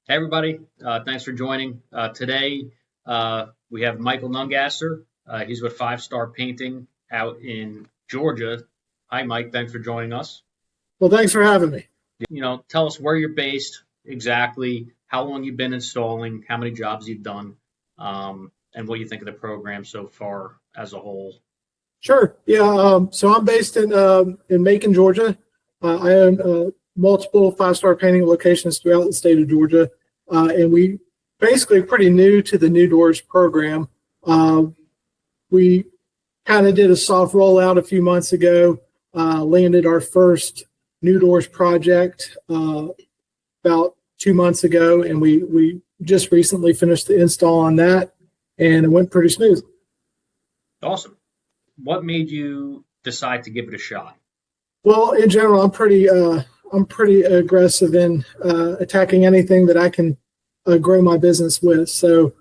Hey everybody, thanks for joining. Today we have Michael Nungasser. He's with Five Star Painting out in Georgia. Hi Mike, thanks for joining us. Well, thanks for having me. Tell us where you're based exactly, how long you've been installing, how many jobs you've done, and what you think of the program so far as a whole. Sure. Yeah. So I'm based in Macon, Georgia. I own multiple five-star painting locations throughout the state of Georgia, and we basically pretty new to the nuDoors program. We kind of did a soft rollout a few months ago. Landed our first nuDoors project about 2 months ago, and we just recently finished the install on that, and it went pretty smooth. Awesome. What made you decide to give it a shot? Well, in general, I'm pretty aggressive in attacking anything that I can grow my business with. So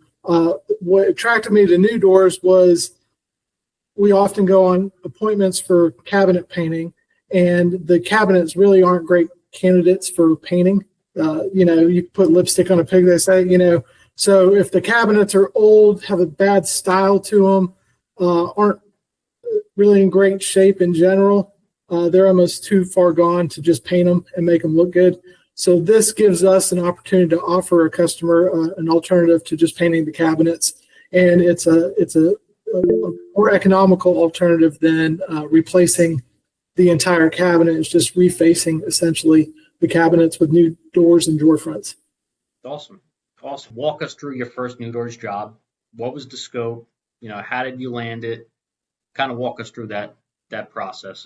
what attracted me to nuDoors was we often go on appointments for cabinet painting, and the cabinets really aren't great candidates for painting. You put lipstick on a pig, they say, So if the cabinets are old, have a bad style to them, aren't really in great shape in general, they're almost too far gone to just paint them and make them look good. So this gives us an opportunity to offer a customer an alternative to just painting the cabinets, and it's a more economical alternative than replacing the entire cabinet. It's just refacing essentially the cabinets with new doors and drawer fronts. Awesome. Walk us through your first nuDoors job. What was the scope? How did you land it? Kind of walk us through that process.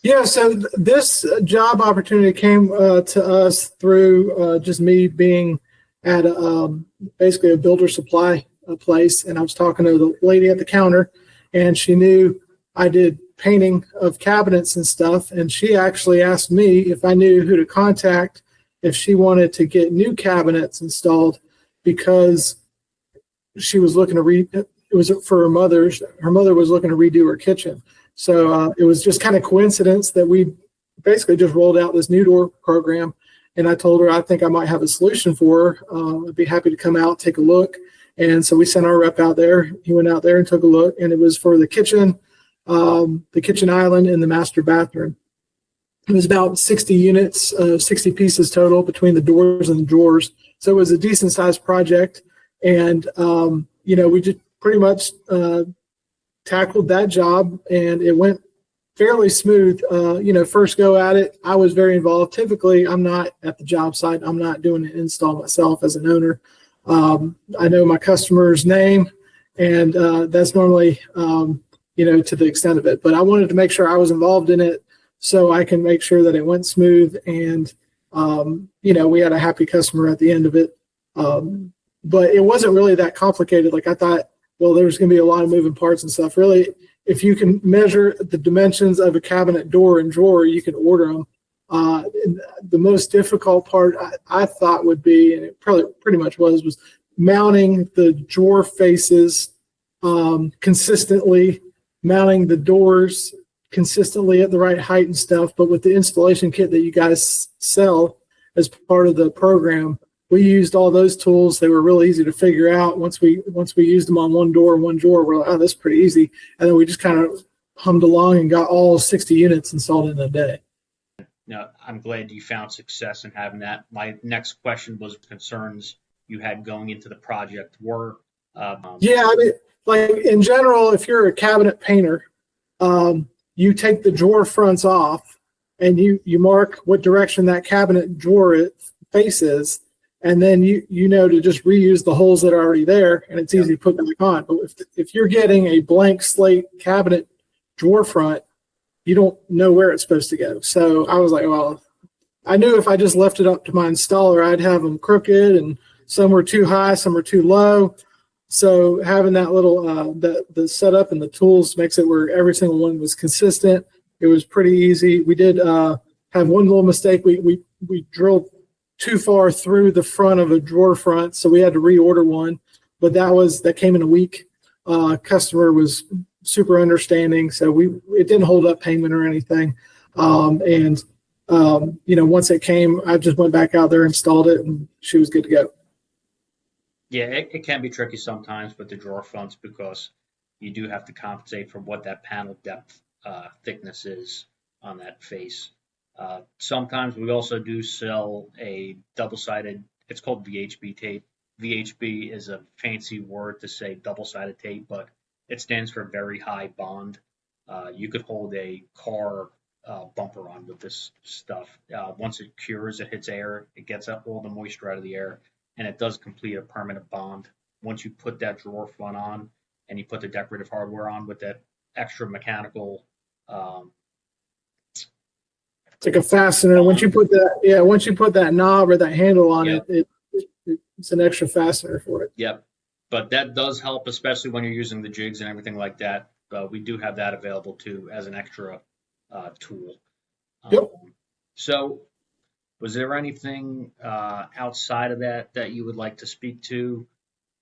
Yeah, so this job opportunity came to us through just me being at basically a builder supply place, and I was talking to the lady at the counter, and she knew I did painting of cabinets and stuff, and she actually asked me if I knew who to contact if she wanted to get new cabinets installed, because she was looking to it was for her mother. Her mother was looking to redo her kitchen. So it was just kind of coincidence that we basically just rolled out this nuDoor program, and I told her I think I might have a solution for her. I'd be happy to come out, take a look. And so we sent our rep out there. He went out there and took a look, and it was for the kitchen island, and the master bathroom. It was about 60 units, 60 pieces total between the doors and the drawers. So it was a decent sized project. And, we just pretty much tackled that job, and it went fairly smooth. First go at it, I was very involved. Typically, I'm not at the job site. I'm not doing an install myself as an owner. I know my customer's name, and that's normally, to the extent of it. But I wanted to make sure I was involved in it so I can make sure that it went smooth, and, we had a happy customer at the end of it. But it wasn't really that complicated. Like I thought, well, there's going to be a lot of moving parts and stuff. Really, if you can measure the dimensions of a cabinet door and drawer, you can order them. The most difficult part I thought would be, and it probably pretty much was mounting the drawer faces consistently, mounting the doors consistently at the right height and stuff. But with the installation kit that you guys sell as part of the program, we used all those tools. They were real easy to figure out. Once we used them on one door and one drawer, we're like, oh, that's pretty easy. And then we just kind of hummed along and got all 60 units installed in a day. Now, I'm glad you found success in having that. My next question was concerns you had going into the project were. Like in general, if you're a cabinet painter, you take the drawer fronts off and you mark what direction that cabinet drawer faces. And then you know to just reuse the holes that are already there, and it's easy to put back on. But if you're getting a blank slate cabinet drawer front, you don't know where it's supposed to go. So I was like, well, I knew if I just left it up to my installer, I'd have them crooked, and some were too high, some were too low. So having that little the setup and the tools makes it where every single one was consistent. It was pretty easy. We did have one little mistake. We drilled too far through the front of a drawer front, so we had to reorder one. But that came in a week. Customer was super understanding, so it didn't hold up payment or anything. And once it came, I just went back out there, installed it, and she was good to go. Yeah, it can be tricky sometimes with the drawer fronts because you do have to compensate for what that panel depth thickness is on that face. Sometimes we also do sell a double-sided, it's called VHB tape. VHB is a fancy word to say double-sided tape, but it stands for very high bond. You could hold a car bumper on with this stuff. Once it cures, it hits air, it gets up all the moisture out of the air, and it does complete a permanent bond. Once you put that drawer front on and you put the decorative hardware on with that extra mechanical it's like a fastener. Once you put that knob or that handle on it's an extra fastener for it. Yep. But that does help, especially when you're using the jigs and everything like that. We do have that available too as an extra tool. Yep. So was there anything outside of that you would like to speak to?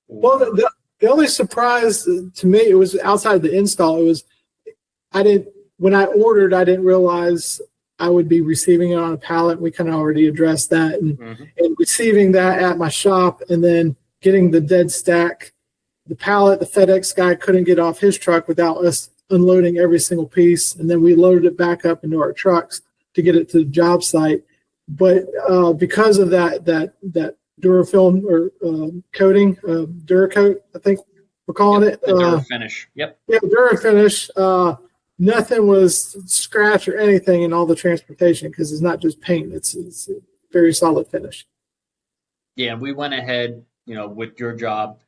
Well, the only surprise to me, it was outside the install. When I ordered, I didn't realize I would be receiving it on a pallet. We kind of already addressed that, and receiving that at my shop, and then getting the dead stack, the pallet. The FedEx guy couldn't get off his truck without us unloading every single piece, and then we loaded it back up into our trucks to get it to the job site. But because of that Durafilm or coating, Duracoat, I think we're calling it. Durafinish. Yep. Yeah, Durafinish. Nothing was scratch or anything in all the transportation because it's not just paint; it's a very solid finish. Yeah, we went ahead, with your job,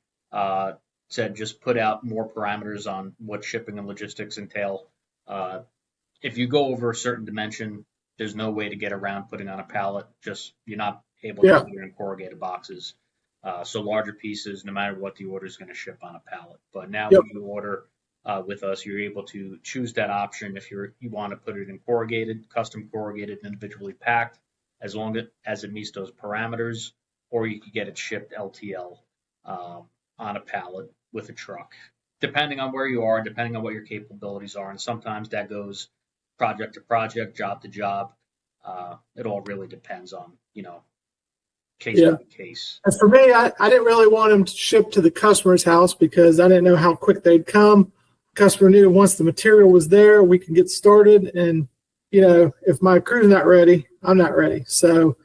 said just put out more parameters on what shipping and logistics entail. If you go over a certain dimension, there's no way to get around putting on a pallet. You're not able to put it in corrugated boxes. So larger pieces, no matter what the order is going to ship on a pallet. But now when you order with us, you're able to choose that option if you want to put it in corrugated, custom corrugated, individually packed, as long as it meets those parameters, or you can get it shipped LTL on a pallet with a truck, depending on where you are, depending on what your capabilities are. And sometimes that goes project to project, job to job. It all really depends on, case by case. And for me, I didn't really want them to ship to the customer's house because I didn't know how quick they'd come. Customer knew once the material was there, we can get started. And, if my crew's not ready, I'm not ready. So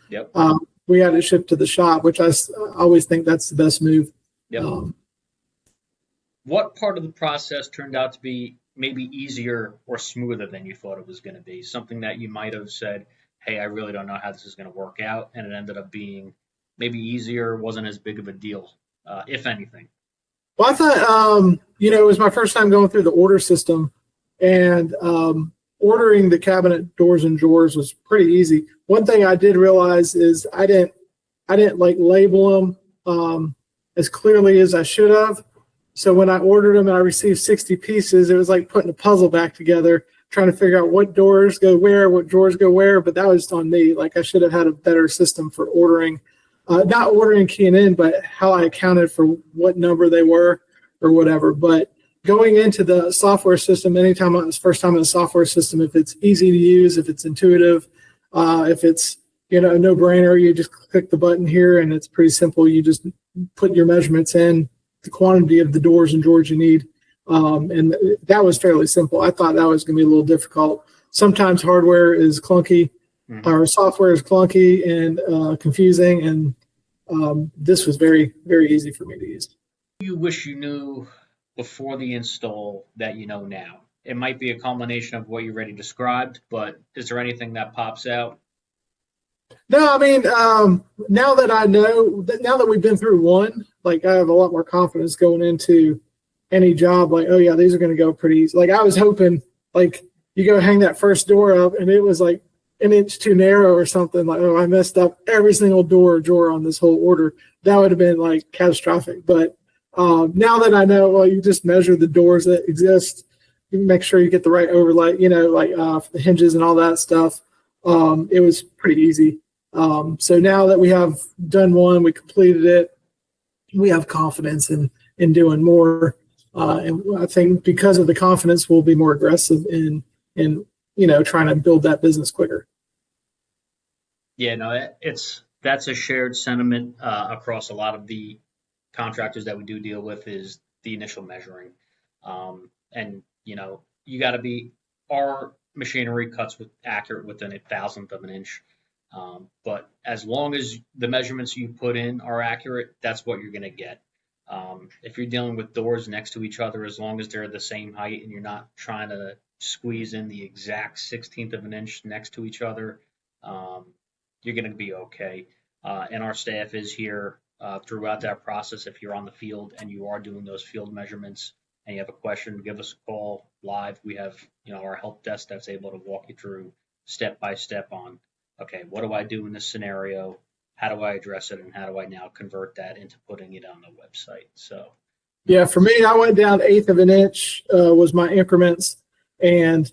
we had it shipped to the shop, which I always think that's the best move. Yep. What part of the process turned out to be maybe easier or smoother than you thought it was going to be? Something that you might have said, hey, I really don't know how this is going to work out. And it ended up being maybe easier, wasn't as big of a deal, if anything. Well, I thought, it was my first time going through the order system, and ordering the cabinet doors and drawers was pretty easy. One thing I did realize is I didn't like label them as clearly as I should have. So when I ordered them and I received 60 pieces, it was like putting a puzzle back together, trying to figure out what doors go where, what drawers go where. But that was just on me. Like I should have had a better system for ordering. Not ordering keying in, but how I accounted for what number they were or whatever. But going into the software system, anytime it's first time in the software system, if it's easy to use, if it's intuitive, if it's no brainer, you just click the button here and it's pretty simple. You just put your measurements in, the quantity of the doors and drawers you need, and that was fairly simple. I thought that was going to be a little difficult. Sometimes hardware is clunky. Our software is clunky and confusing, and this was very, very easy for me to use. You wish you knew before the install that you know now? It might be a combination of what you already described, but is there anything that pops out? No, I mean, now that I know, now that we've been through one, like I have a lot more confidence going into any job. Like, oh yeah, these are going to go pretty easy. Like I was hoping, like you go hang that first door up and it was like an inch too narrow or something, like, oh, I messed up every single door or drawer on this whole order. That would have been like catastrophic. But now that I know, well, you just measure the doors that exist, you make sure you get the right overlay, for the hinges and all that stuff. It was pretty easy. So now that we have done one, we completed it, we have confidence in doing more. And I think because of the confidence, we'll be more aggressive in trying to build that business quicker. Yeah, no, that's a shared sentiment across a lot of the contractors that we do deal with is the initial measuring. And you got to be our machinery cuts with accurate within a thousandth of an inch. But as long as the measurements you put in are accurate, that's what you're going to get. If you're dealing with doors next to each other, as long as they're the same height and you're not trying to squeeze in the exact 16th of an inch next to each other, um, you're going to be okay. And our staff is here throughout that process. If you're on the field and you are doing those field measurements and you have a question, give us a call live. We have our help desk that's able to walk you through step by step on, okay, what do I do in this scenario? How do I address it, and how do I now convert that into putting it on the website? So, Yeah, for me, I went down eighth of an inch was my increments, and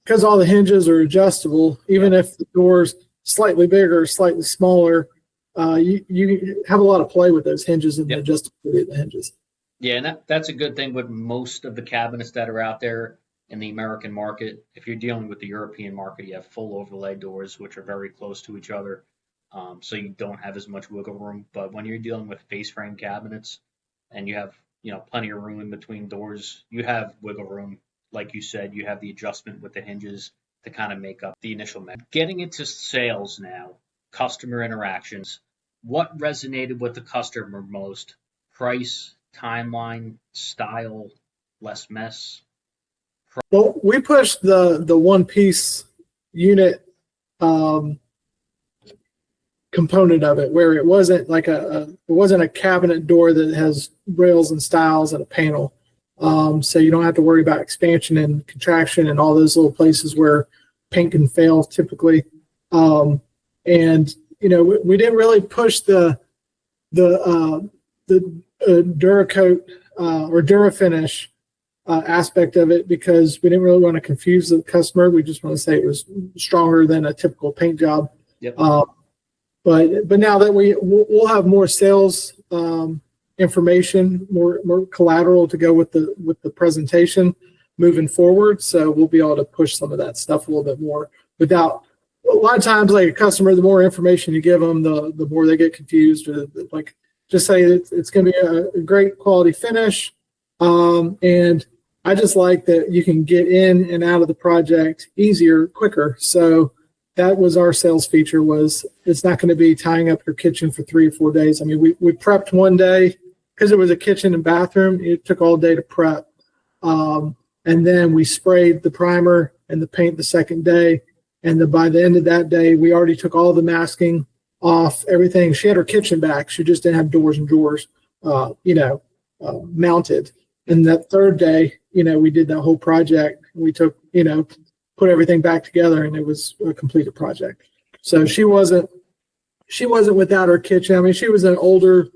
because all the hinges are adjustable, even yeah, if the door's slightly bigger or slightly smaller, you have a lot of play with those hinges and the yep. adjustability of the hinges. Yeah, and that's a good thing with most of the cabinets that are out there in the American market. If you're dealing with the European market, you have full overlay doors, which are very close to each other, so you don't have as much wiggle room. But when you're dealing with face frame cabinets and you have plenty of room in between doors, you have wiggle room. Like you said, you have the adjustment with the hinges to kind of make up the initial measure. Getting into sales now, customer interactions. What resonated with the customer most? Price, timeline, style, less mess. Well, we pushed the one piece unit um, component of it, where it wasn't like it wasn't a cabinet door that has rails and stiles and a panel. So you don't have to worry about expansion and contraction and all those little places where paint can fail typically. And we didn't really push the Duracoat or Durafinish aspect of it because we didn't really want to confuse the customer. We just want to say it was stronger than a typical paint job. Yep. But now that we'll have more sales information, more collateral to go with the presentation moving forward, so we'll be able to push some of that stuff a little bit more without. A lot of times, like a customer, the more information you give them, the more they get confused. Or like, just say it's going to be a great quality finish, and I just like that you can get in and out of the project easier, quicker. So that was our sales feature. Was it's not going to be tying up your kitchen for 3 or 4 days. I mean, we prepped one day because it was a kitchen and bathroom. It took all day to prep, and then we sprayed the primer and the paint the second day. And by the end of that day, we already took all the masking off, everything. She had her kitchen back. She just didn't have doors and drawers, mounted. And that third day, we did that whole project. We took, put everything back together, and it was a completed project. So she wasn't without her kitchen. I mean, she was an older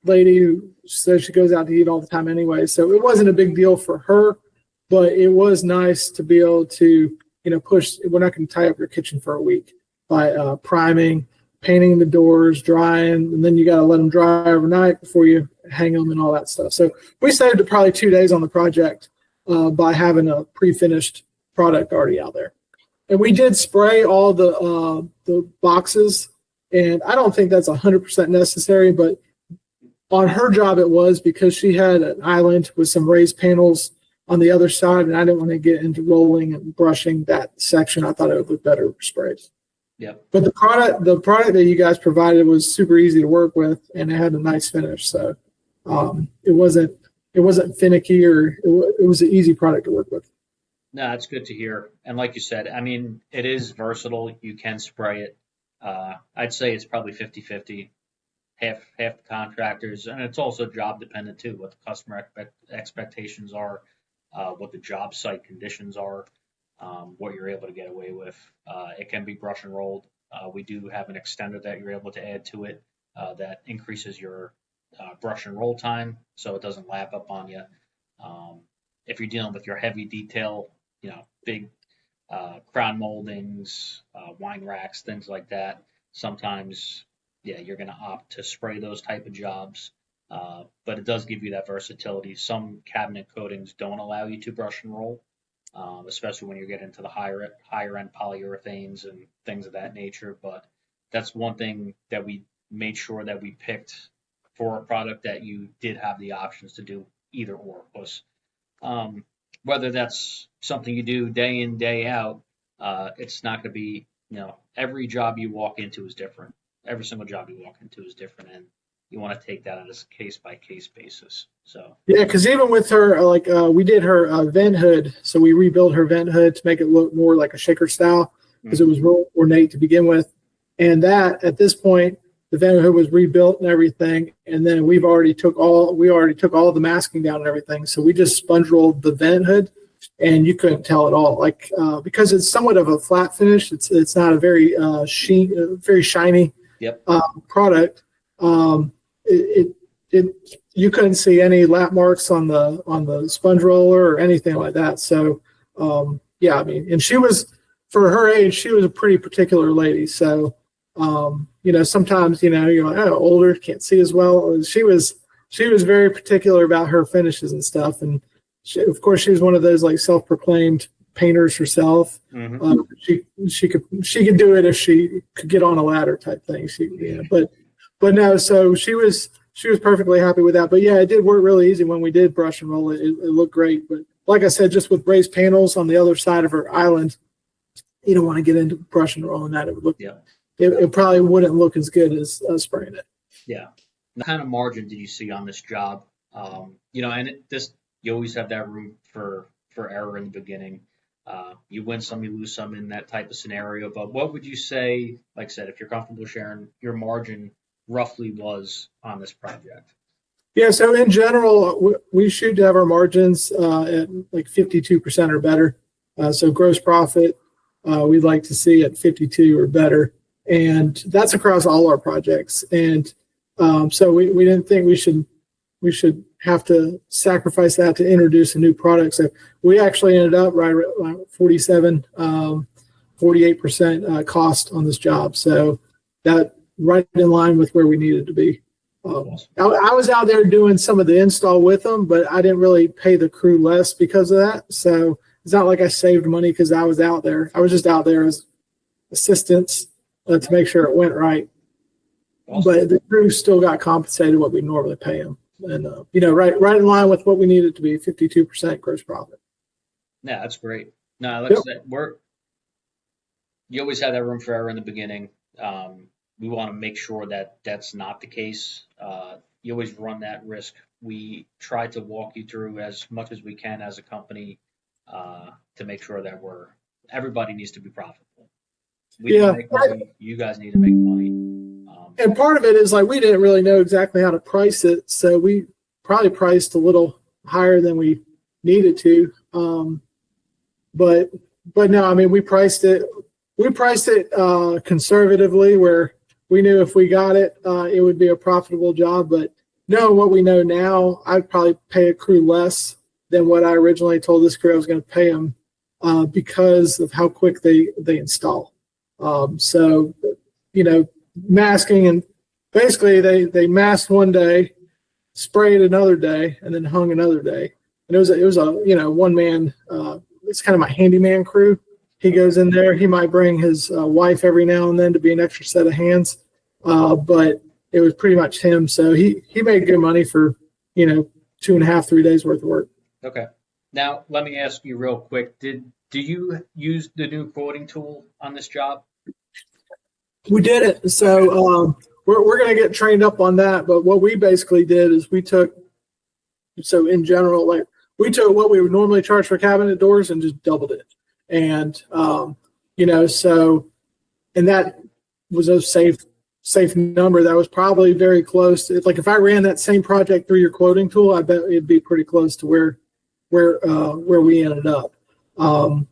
lady who says she goes out to eat all the time anyway. So it wasn't a big deal for her, but it was nice to be able to, push. We're not going to tie up your kitchen for a week by priming, painting the doors, drying, and then you got to let them dry overnight before you hang them and all that stuff. So we saved probably 2 days on the project by having a pre-finished product already out there. And we did spray all the boxes, and I don't think that's 100% necessary, but on her job it was because she had an island with some raised panels on the other side, and I didn't want to get into rolling and brushing that section. I thought it would look better sprayed. Yep. But the product that you guys provided was super easy to work with, and it had a nice finish. So it wasn't finicky, or it was an easy product to work with. No, that's good to hear. And like you said, I mean, it is versatile. You can spray it. I'd say it's probably 50-50, half the contractors, and it's also job dependent too, what the customer expectations are, what the job site conditions are, what you're able to get away with. It can be brush and rolled. We do have an extender that you're able to add to it that increases your brush and roll time so it doesn't lap up on you. If you're dealing with your heavy detail, big crown moldings, wine racks, things like that, sometimes, yeah, you're going to opt to spray those type of jobs. But it does give you that versatility. Some cabinet coatings don't allow you to brush and roll. especially when you get into the higher end polyurethanes and things of that nature. But that's one thing that we made sure that we picked for a product that you did have the options to do either or. Plus, whether that's something you do day in, day out, it's not going to be, every job you walk into is different. Every single job you walk into is different, and you want to take that on a case by case basis. So Yeah, because even with her, we did her vent hood, so we rebuilt her vent hood to make it look more like a shaker style because it was real ornate to begin with. And that at this point, the vent hood was rebuilt and everything, and then we already took all the masking down and everything. So we just sponge rolled the vent hood, and you couldn't tell at all, because it's somewhat of a flat finish. It's not a very very shiny yep. Product. You couldn't see any lap marks on the sponge roller or anything like that. So yeah, I mean, and she was, for her age, she was a pretty particular lady. So sometimes you're like, oh, older, can't see as well. She was very particular about her finishes and stuff, and of course she was one of those like self-proclaimed painters herself. Mm-hmm. She could do it if she could get on a ladder type thing. But no, so she was perfectly happy with that. But yeah, it did work really easy when we did brush and roll it. It looked great. But like I said, just with raised panels on the other side of her island, you don't want to get into brush and rolling that. It would look, it probably wouldn't look as good as spraying it. Yeah. What kind of margin did you see on this job? And you always have that room for error in the beginning. You win some, you lose some in that type of scenario. But what would you say, like I said, if you're comfortable sharing, your margin roughly was on this project? Yeah, so in general, we shoot to have our margins at like 52% or better. So gross profit, we'd like to see at 52 or better. And that's across all our projects. And so we didn't think we should have to sacrifice that to introduce a new product. So we actually ended up right around 48% cost on this job. So that right in line with where we needed to be. I was out there doing some of the install with them, but I didn't really pay the crew less because of that. So it's not like I saved money because I was out there. I was just out there as assistants to make sure it went right. Awesome. But the crew still got compensated what we normally pay them. And, right in line with what we needed to be, 52% gross profit. Yeah, that's great. No, like I said, you always have that room for error in the beginning. We want to make sure that that's not the case. You always run that risk. We try to walk you through as much as we can as a company to make sure that everybody needs to be profitable. We need to make money. You guys need to make money. And part of it is like we didn't really know exactly how to price it, so we probably priced a little higher than we needed to. But no, I mean we priced it conservatively, where we knew if we got it, it would be a profitable job. But knowing what we know now, I'd probably pay a crew less than what I originally told this crew I was going to pay them because of how quick they install. So masking, and basically they masked one day, sprayed another day, and then hung another day. And it was a one man. It's kind of my handyman crew. He goes in there. He might bring his wife every now and then to be an extra set of hands, but it was pretty much him. So he made good money for 2.5, 3 days worth of work. Okay. Now let me ask you real quick. Do you use the new quoting tool on this job? We did it. So we're going to get trained up on that. But what we basically did is we took what we would normally charge for cabinet doors and just doubled it. And, and that was a safe number. That was probably very close. If I ran that same project through your quoting tool, I bet it'd be pretty close to where we ended up.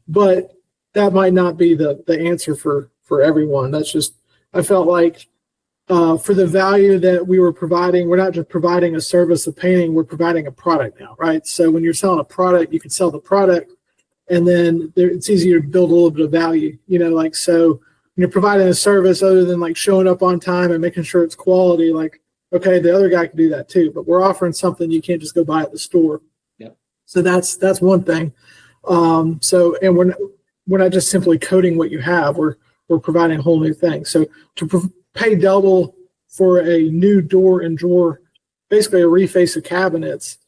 But that might not be the answer for everyone. That's just, I felt like for the value that we were providing, we're not just providing a service of painting, we're providing a product now, right? So when you're selling a product, you can sell the product, and then it's easier to build a little bit of value, so when you're providing a service other than like showing up on time and making sure it's quality, okay, the other guy can do that too, but we're offering something you can't just go buy at the store. Yep. So that's one thing. And we're not just simply coating what you have. We're providing a whole new thing. So to pay double for a new door and drawer, basically a reface of cabinets,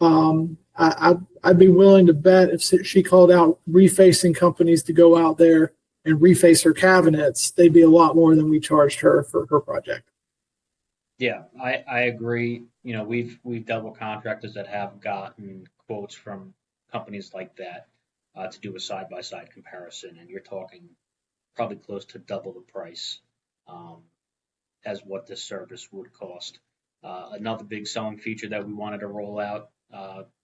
I'd be willing to bet if she called out refacing companies to go out there and reface her cabinets, they'd be a lot more than we charged her for her project. Yeah, I agree. You know, we've dealt with contractors that have gotten quotes from companies like that to do a side by side comparison, and you're talking probably close to double the price um, as what this service would cost. Another big selling feature that we wanted to roll out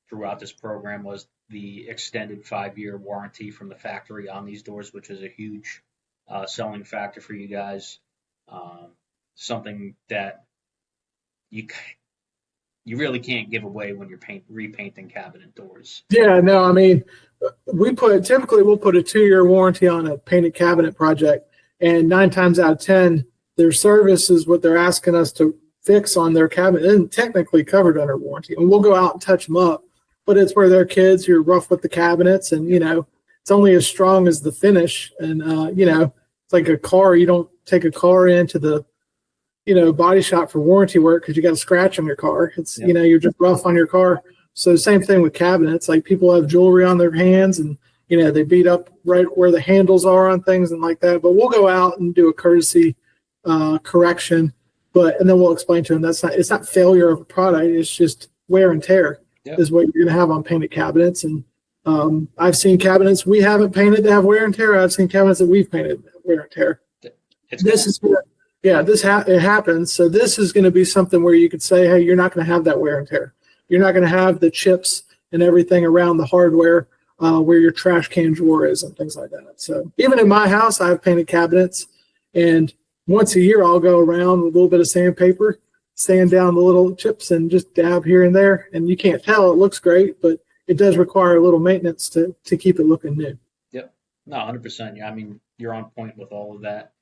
throughout this program was the extended 5-year warranty from the factory on these doors, which is a huge selling factor for you guys. Something that you you really can't give away when you're repainting cabinet doors. Yeah, no, I mean, typically we'll put a 2-year warranty on a painted cabinet project, and 9 times out of 10, their service is what they're asking us to fix on their cabinet. It isn't technically covered under warranty, and we'll go out and touch them up, but it's where they're kids, you're rough with the cabinets, and it's only as strong as the finish. And it's like a car. You don't take a car into the body shop for warranty work because you got a scratch on your car. It's Yep. you're just rough on your car. So same thing with cabinets. Like people have jewelry on their hands, and they beat up right where the handles are on things and like that. But we'll go out and do a courtesy correction, and then we'll explain to them it's not failure of a product. It's just wear and tear. Yep. Is what you're going to have on painted cabinets. And I've seen cabinets we haven't painted to have wear and tear. I've seen cabinets that we've painted wear and tear. It happens. So this is going to be something where you could say, hey, you're not going to have that wear and tear. You're not going to have the chips and everything around the hardware where your trash can drawer is and things like that. So even in my house, I have painted cabinets, and once a year I'll go around with a little bit of sandpaper, sand down the little chips and just dab here and there. And you can't tell, it looks great, but it does require a little maintenance to keep it looking new. Yep. No, 100%. Yeah, I mean, you're on point with all of that.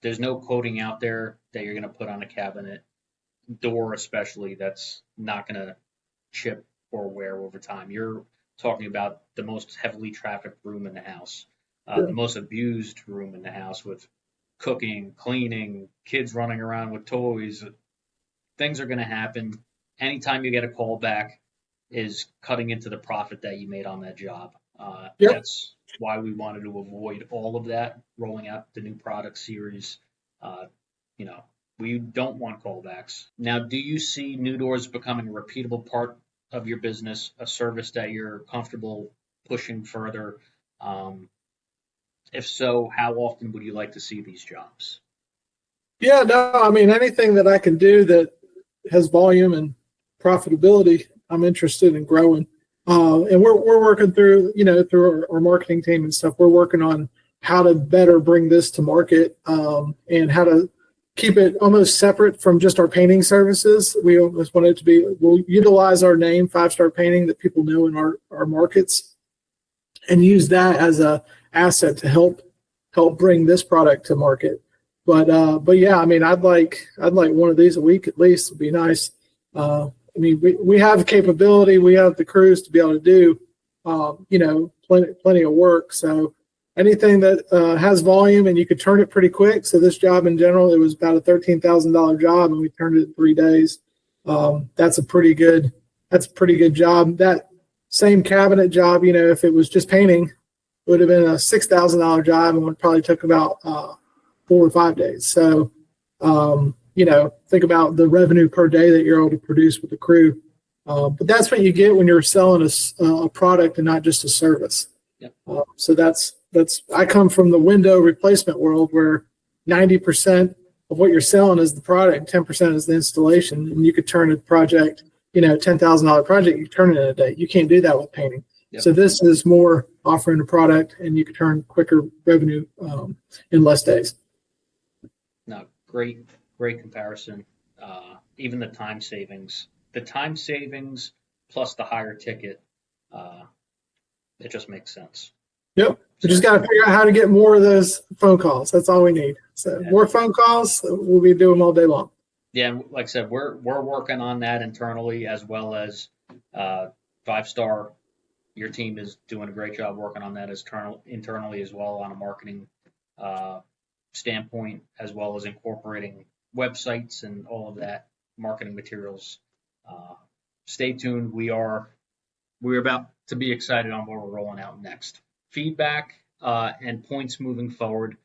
There's no coating out there that you're going to put on a cabinet door, especially, that's not going to chip or wear over time. You're talking about the most heavily trafficked room in the house, the most abused room in the house with cooking, cleaning, kids running around with toys. Things are going to happen. Anytime you get a call back is cutting into the profit that you made on that job. That's why we wanted to avoid all of that, rolling out the new product series. We don't want callbacks. Now, do you see nuDoors becoming a repeatable part of your business, a service that you're comfortable pushing further? If so, how often would you like to see these jobs? Yeah, no, I mean, anything that I can do that has volume and profitability, I'm interested in growing. And we're working through our marketing team and stuff. We're working on how to better bring this to market and how to keep it almost separate from just our painting services. We almost want it to we'll utilize our name, 5-Star Painting, that people know in our markets, and use that as a asset to help bring this product to market. But yeah, I mean, I'd like one of these a week at least. Would be nice. I mean, we have the capability, we have the crews to be able to do, plenty of work. So anything that has volume and you could turn it pretty quick. So this job in general, it was about a $13,000 job, and we turned it in 3 days. That's a pretty good job. That same cabinet job, if it was just painting, it would have been a $6,000 job and would probably took about 4 or 5 days. So, think about the revenue per day that you're able to produce with the crew. But that's what you get when you're selling a product and not just a service. Yep. So I come from the window replacement world where 90% of what you're selling is the product, 10% is the installation, and you could turn a project, $10,000 project, you turn it in a day. You can't do that with painting. Yep. So this is more offering a product, and you can turn quicker revenue in less days. No, great comparison. Even the time savings plus the higher ticket, it just makes sense. Yep. We just got to figure out how to get more of those phone calls. That's all we need. So more phone calls, we'll be doing them all day long. Yeah, and like I said, we're working on that internally, as well as 5-Star your team is doing a great job working on that internally as well on a marketing uh, standpoint, as well as incorporating websites and all of that marketing materials. Uh, Stay tuned. We're about to be excited on what we're rolling out next. Feedback and points moving forward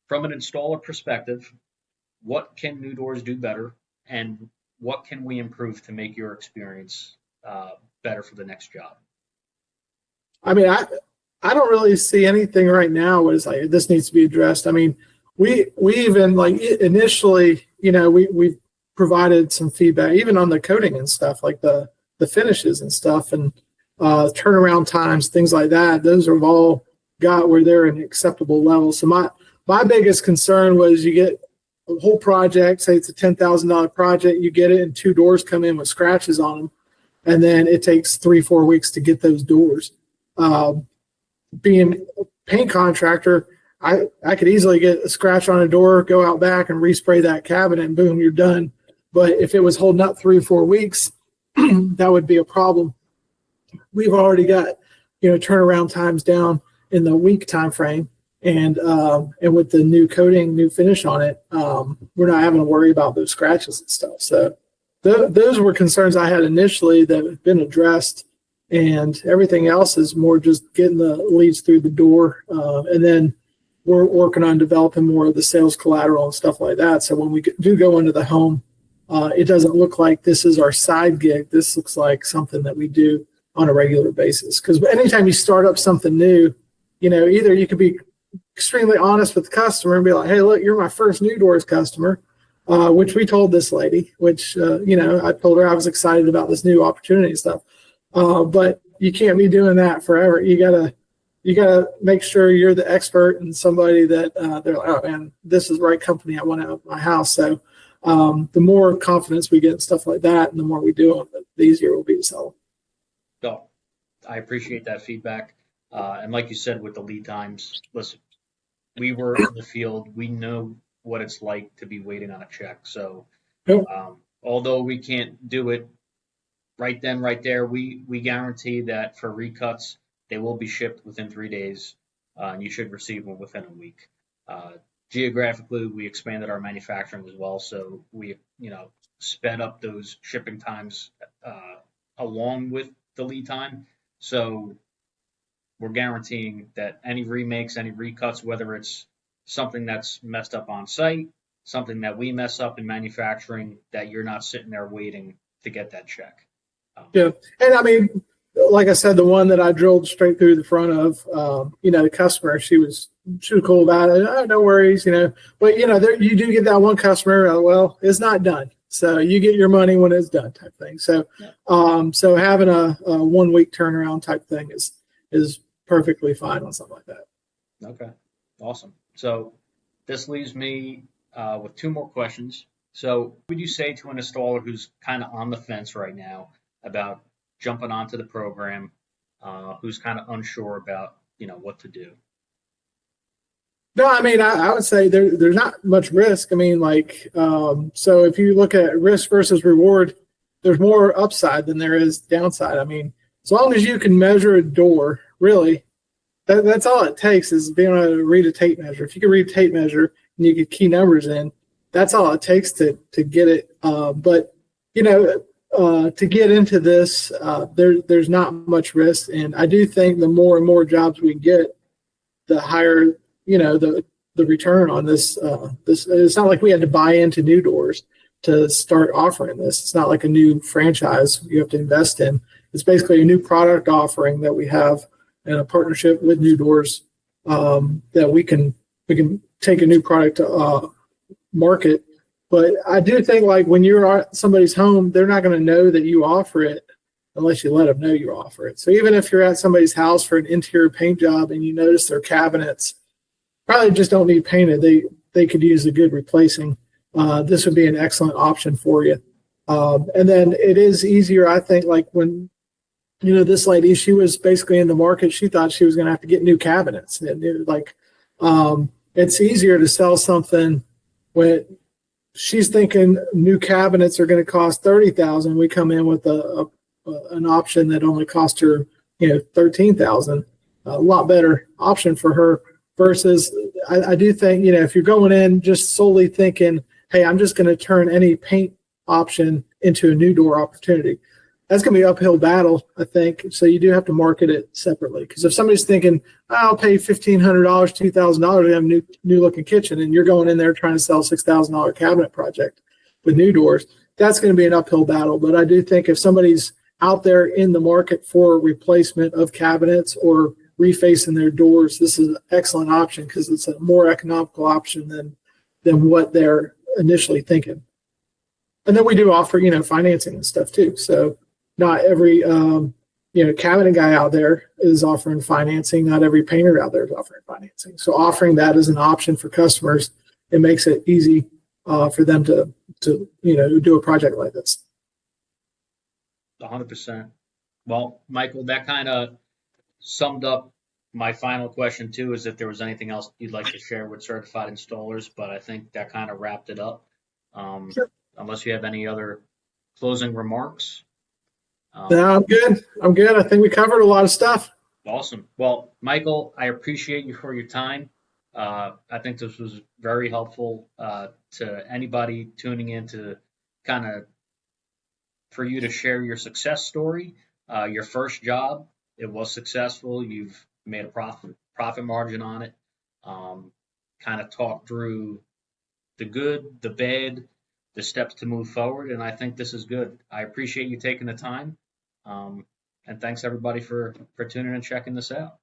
from an installer perspective. What can nuDoors do better, and what can we improve to make your experience better for the next job? I mean, I don't really see anything right now where it's like this needs to be addressed. I mean, we even like initially, we provided some feedback even on the coating and stuff, like the finishes and stuff, and turnaround times, things like that. Those have all got where they're an acceptable level. So my biggest concern was you get a whole project, say it's a $10,000 project, you get it, and two doors come in with scratches on them, and then it takes 3-4 weeks to get those doors. Being a paint contractor, I could easily get a scratch on a door, go out back and respray that cabinet, and boom, you're done. But if it was holding up 3 or 4 weeks, that would be a problem. We've already got, turnaround times down in the week time frame, and with the new coating, new finish on it, we're not having to worry about those scratches and stuff. So those were concerns I had initially that have been addressed, and everything else is more just getting the leads through the door, and then we're working on developing more of the sales collateral and stuff like that. So when we do go into the home, it doesn't look like this is our side gig. This looks like something that we do on a regular basis. Because anytime you start up something new, either you could be extremely honest with the customer and be like, hey, look, you're my first nuDoors customer, which we told this lady, which, I told her I was excited about this new opportunity and stuff. But you can't be doing that forever. You gotta make sure you're the expert and somebody that they're like, oh man, this is the right company I want out of my house. So the more confidence we get and stuff like that, and the more we do them, the easier it will be to sell. So I appreciate that feedback. And like you said, with the lead times, listen, we were in the field. We know what it's like to be waiting on a check. So although we can't do it right then, right there, we guarantee that for recuts, they will be shipped within 3 days, and you should receive them within a week. Geographically, we expanded our manufacturing as well, so we, sped up those shipping times along with the lead time. So we're guaranteeing that any remakes, any recuts, whether it's something that's messed up on site, something that we mess up in manufacturing, that you're not sitting there waiting to get that check. Yeah, and I mean, like I said, the one that I drilled straight through the front of, the customer, she was cool about it. Oh, no worries, But you do get that one customer. Well, it's not done, so you get your money when it's done, type thing. So, so having a 1 week turnaround type thing is perfectly fine on something like that. Okay, awesome. So this leaves me with 2 more questions. So, what would you say to an installer who's kind of on the fence right now about jumping onto the program, who's kind of unsure about, what to do? No, I mean, I would say there's not much risk. I mean, so if you look at risk versus reward, there's more upside than there is downside. I mean, as long as you can measure a door, really, that's all it takes is being able to read a tape measure. If you can read a tape measure and you get key numbers in, that's all it takes to get it. But, to get into this, there's not much risk. And I do think the more and more jobs we get, the higher, the return on this. It's not like we had to buy into nuDoors to start offering this. It's not like a new franchise you have to invest in. It's basically a new product offering that we have in a partnership with nuDoors, that we can take a new product to market. But I do think when you're at somebody's home, they're not going to know that you offer it unless you let them know you offer it. So even if you're at somebody's house for an interior paint job and you notice their cabinets probably just don't need painted, they could use a good replacing. This would be an excellent option for you. And then it is easier, I think, when, this lady, she was basically in the market. She thought she was going to have to get new cabinets. And it's easier to sell something when she's thinking new cabinets are going to cost $30,000. We come in with an option that only cost her, $13,000. A lot better option for her versus I do think, if you're going in just solely thinking, hey, I'm just going to turn any paint option into a new door opportunity. That's going to be an uphill battle, I think. So you do have to market it separately. Because if somebody's thinking, I'll pay $1,500, $2,000 to have a new looking kitchen, and you're going in there trying to sell a $6,000 cabinet project with nuDoors, that's going to be an uphill battle. But I do think if somebody's out there in the market for replacement of cabinets or refacing their doors, this is an excellent option because it's a more economical option than what they're initially thinking. And then we do offer, financing and stuff too. So not every, cabinet guy out there is offering financing. Not every painter out there is offering financing. So offering that as an option for customers, it makes it easy for them to do a project like this. 100%. Well, Michael, that kind of summed up my final question too, is if there was anything else you'd like to share with certified installers, but I think that kind of wrapped it up. Sure. Unless you have any other closing remarks. No, I'm good. I think we covered a lot of stuff. Awesome. Well, Michael, I appreciate you for your time. I think this was very helpful to anybody tuning in to kind of for you to share your success story. Your first job, it was successful. You've made a profit margin on it. Kind of talk through the good, the bad, the steps to move forward, and I think this is good. I appreciate you taking the time, and thanks everybody for tuning and checking this out.